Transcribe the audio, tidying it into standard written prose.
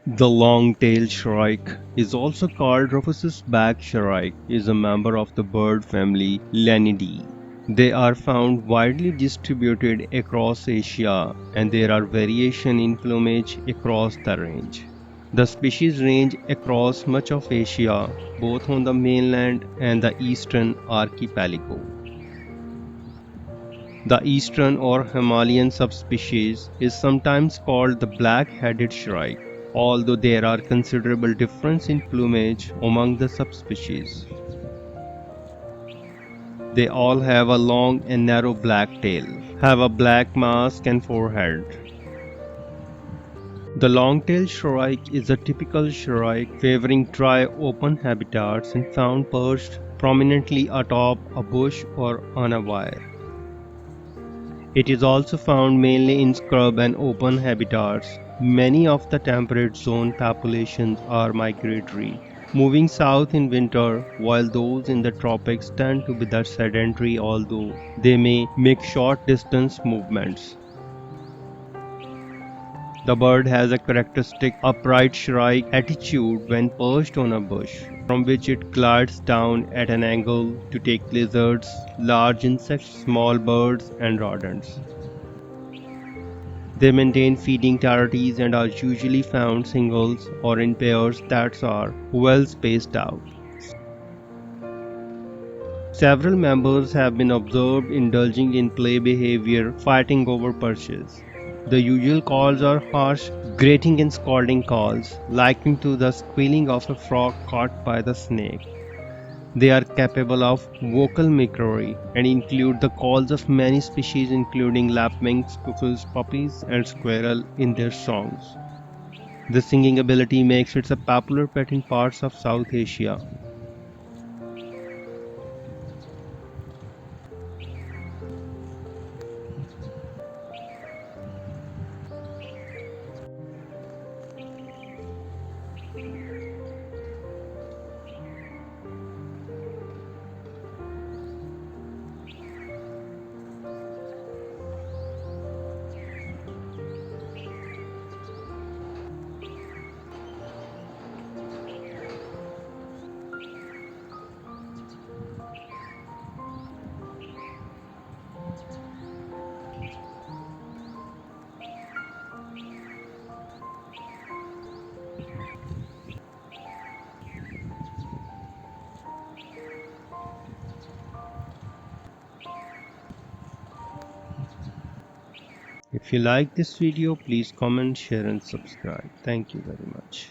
The long-tailed shrike is also called rufous-backed shrike is a member of the bird family Lanidae. They are found widely distributed across Asia and there are variations in plumage across the range. The species range across much of Asia, both on the mainland and the eastern archipelago. The eastern or Himalayan subspecies is sometimes called the black-headed shrike, although there are considerable differences in plumage among the subspecies. They all have a long and narrow black tail, have a black mask and forehead. The long-tailed shrike is a typical shrike favoring dry open habitats and found perched prominently atop a bush or on a wire. It is also found mainly in scrub and open habitats. Many of the temperate zone populations are migratory, moving south in winter, while those in the tropics tend to be the sedentary although they may make short distance movements. The bird has a characteristic upright shrike attitude when perched on a bush, from which it glides down at an angle to take lizards, large insects, small birds, and rodents. They maintain feeding territories and are usually found singles or in pairs that are well spaced out. Several members have been observed indulging in play behavior, fighting over perches. The usual calls are harsh, grating and scalding calls, likened to the squealing of a frog caught by the snake. They are capable of vocal mimicry and include the calls of many species including lapwings, cuckoos, puppies, and squirrel in their songs. The singing ability makes it a popular pet in parts of South Asia. If you like this video, please comment, share and subscribe. Thank you very much.